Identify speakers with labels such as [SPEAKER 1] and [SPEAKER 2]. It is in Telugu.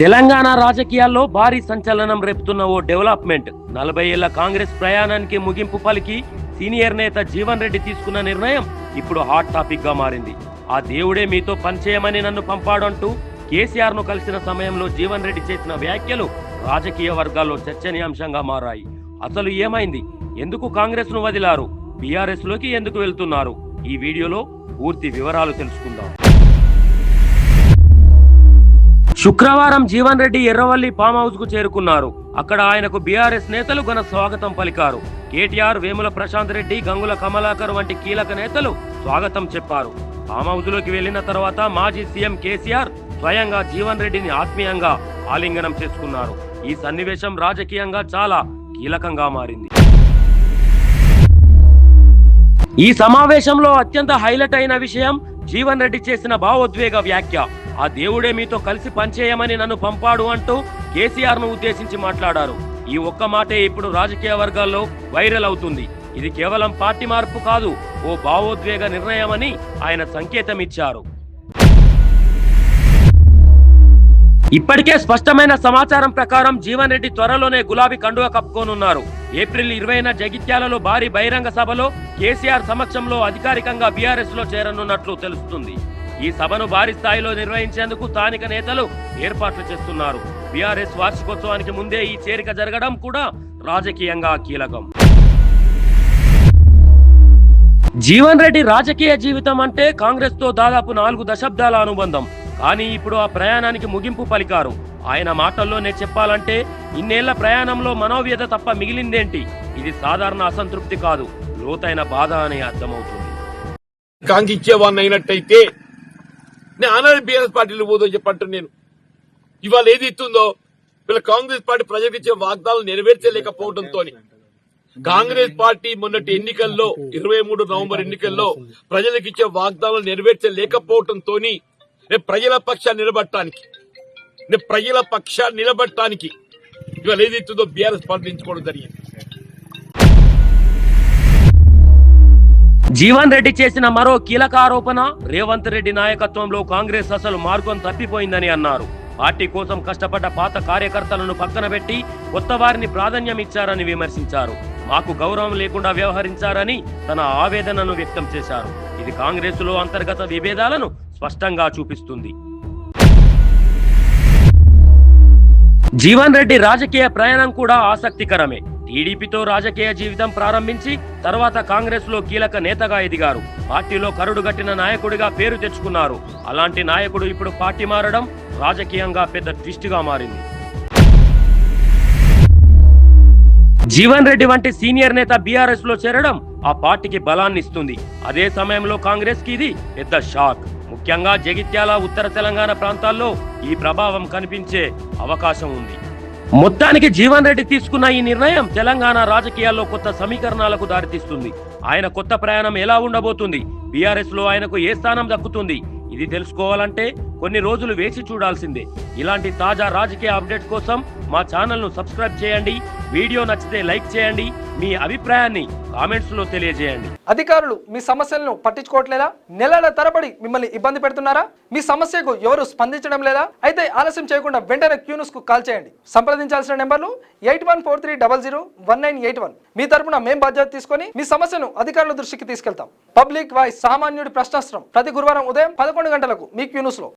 [SPEAKER 1] తెలంగాణ రాజకీయాల్లో భారీ సంచలనం రేపుతున్న ఓ డెవలప్మెంట్. 40 ఏళ్ల కాంగ్రెస్ ప్రయాణానికి ముగింపు పలికి సీనియర్ నేత జీవన్ రెడ్డి తీసుకున్న నిర్ణయం ఇప్పుడు హాట్ టాపిక్ గా మారింది. ఆ దేవుడే మీతో పనిచేయమని నన్ను పంపాడంటూ కేసీఆర్ ను కలిసిన సమయంలో జీవన్ రెడ్డి చేసిన వ్యాఖ్యలు రాజకీయ వర్గాల్లో చర్చనీయాంశంగా మారాయి. అసలు ఏమైంది? ఎందుకు కాంగ్రెస్ ను వదిలారు? బీఆర్ఎస్ లోకి ఎందుకు వెళ్తున్నారు? ఈ వీడియోలో పూర్తి వివరాలు తెలుసుకుందాం. శుక్రవారం జీవన్ రెడ్డి ఎర్రవల్లి ఫామ్ హౌస్ కు చేరుకున్నారు. అక్కడ ఆయనకు బీఆర్ఎస్ నేతలు ఘన స్వాగతం పలికారు. కేటీఆర్, వేముల ప్రశాంత్ రెడ్డి, గంగుల కమలాకర్ వంటి కీలక నేతలు స్వాగతం చెప్పారు. ఫామ్ హౌస్ లోకి వెళ్లిన తర్వాత మాజీ సీఎం కేసీఆర్ స్వయంగా జీవన్ రెడ్డిని ఆత్మీయంగా ఆలింగనం చేసుకున్నారు. ఈ సన్నివేశం రాజకీయంగా చాలా కీలకంగా మారింది. ఈ సమావేశంలో అత్యంత హైలైట్ అయిన విషయం జీవన్ రెడ్డి చేసిన భావోద్వేగ వ్యాఖ్య. ఆ దేవుడే మీతో కలిసి పనిచేయమని నన్ను పంపాడు అంటూ కేసీఆర్ ను ఉద్దేశించి మాట్లాడారు. ఈ ఒక్క మాటే ఇప్పుడు రాజకీయ వర్గాల్లో వైరల్ అవుతుంది. ఇది కేవలం పార్టీ మార్పు కాదు, ఓ భావోద్వేగ నిర్ణయమని ఆయన సంకేతం ఇచ్చారు. ఇప్పటికే స్పష్టమైన సమాచారం ప్రకారం జీవన్ రెడ్డి త్వరలోనే గులాబీ కండువా కప్పుకోనున్నారు. ఏప్రిల్ 20న జగిత్యాలలో భారీ బహిరంగ సభలో కేసీఆర్ సమక్షంలో అధికారికంగా బీఆర్ఎస్ లో చేరనున్నట్లు తెలుస్తుంది. ఈ సభను భారీ స్థాయిలో నిర్వహించేందుకు స్థానిక నేతలు ఏర్పాట్లు చేస్తున్నారు. బీఆర్ఎస్ వార్షికోత్సవానికి ముందే ఈ చేరిక జరగడం కూడా రాజకీయంగా కీలకం. జీవన్ రెడ్డి రాజకీయ జీవితం అంటే కాంగ్రెస్ తో దాదాపు 4 దశాబ్దాల అనుబంధం. కానీ ఇప్పుడు ఆ ప్రయాణానికి ముగింపు పలికారు. ఆయన మాటల్లోనే చెప్పాలంటే ఇన్నేళ్ల ప్రయాణంలో మనోవ్యత తప్ప మిగిలిందేంటి? ఇది సాధారణ అసంతృప్తి కాదు, లోతైన బాధ అని అర్థమవుతుంది.
[SPEAKER 2] కాంగిచ్చేవాడిని అయినట్టయితే నేను ఆనాడు బీఆర్ఎస్ పార్టీలో పోదో చెప్పంటు. నేను ఇవాళ ఏది ఇస్తుందో వీళ్ళ కాంగ్రెస్ పార్టీ ప్రజలకు ఇచ్చే వాగ్దానాలు నెరవేర్చలేకపోవడంతో కాంగ్రెస్ పార్టీ మొన్నటి ఎన్నికల్లో 23 నవంబర్ ఎన్నికల్లో ప్రజలకు ఇచ్చే వాగ్దానాలు నెరవేర్చలేకపోవడంతో నేను ప్రజల పక్షాన్ని నిలబడటానికి ఇవాళ ఏది ఇస్తుందో బీఆర్ఎస్ పార్టీ ఎంచుకోవడం జరిగింది.
[SPEAKER 1] జీవన్ రెడ్డి చేసిన మరో కీలక ఆరోపణ, రేవంత్ రెడ్డి నాయకత్వంలో కాంగ్రెస్ అసలు మార్గం తప్పిపోయిందని అన్నారు. పార్టీ కోసం కష్టపడ్డ పాత కార్యకర్తలను పక్కన పెట్టి కొత్త వారిని ప్రాధాన్యం ఇచ్చారని విమర్శించారు. మాకు గౌరవం లేకుండా వ్యవహరించారని తన ఆవేదనను వ్యక్తం చేశారు. ఇది కాంగ్రెస్ లో అంతర్గత విభేదాలను స్పష్టంగా చూపిస్తుంది. జీవన్ రెడ్డి రాజకీయ ప్రయాణం కూడా ఆసక్తికరమే. టీడీపీతో రాజకీయ జీవితం ప్రారంభించి తర్వాత కాంగ్రెస్ లో కీలక నేతగా ఎదిగారు. పార్టీలో కరుడుగట్టిన నాయకుడిగా పేరు తెచ్చుకున్నారు. అలాంటి నాయకుడు ఇప్పుడు పార్టీ మారడం రాజకీయంగా పెద్ద ట్విస్ట్ గా మారింది. జీవన్ రెడ్డి వంటి సీనియర్ నేత బీఆర్ఎస్ లో చేరడం ఆ పార్టీకి బలాన్ని ఇస్తుంది. అదే సమయంలో కాంగ్రెస్ కి ఇది పెద్ద షాక్. ముఖ్యంగా జగిత్యాల, ఉత్తర తెలంగాణ ప్రాంతాల్లో ఈ ప్రభావం కనిపించే అవకాశం ఉంది. మొత్తానికి జీవన్ రెడ్డి తీసుకున్న ఈ నిర్ణయం తెలంగాణ రాజకీయాల్లో కొత్త సమీకరణాలకు దారితీస్తుంది. ఆయన కొత్త ప్రయాణం ఎలా ఉండబోతుంది? బీఆర్ఎస్ లో ఆయనకు ఏ స్థానం దక్కుతుంది? ఇది తెలుసుకోవాలంటే కొన్ని రోజులు వేచి చూడాల్సిందే. ఇలాంటి తాజా రాజకీయ అప్డేట్ కోసం మా ఛానల్ ను సబ్స్క్రైబ్ చేయండి. వీడియో నచ్చితే లైక్ చేయండి. మీ అభిప్రాయాన్ని కామెంట్స్ లో తెలియజేయండి.
[SPEAKER 3] అధికారులు మీ సమస్యలను పట్టించుకోవట్లేదా? నెలల తరబడి మిమ్మల్ని ఇబ్బంది పెడుతున్నారా? మీ సమస్యకు ఎవరు స్పందించడం లేదా? అయితే ఆలస్యం చేయకుండా వెంటనే క్యూన్యూస్ కు కాల్ చేయండి. సంప్రదించాల్సిన నెంబర్లు 8143001981. మీ తరపున మేం బాధ్యత తీసుకొని మీ సమస్యను అధికారుల దృష్టికి తీసుకెళ్తాం. పబ్లిక్ వాయిస్, సామాన్యుడి ప్రశ్నాస్త్రం, ప్రతి గురువారం ఉదయం 11 గంటలకు మీ క్యూన్యూస్ లో.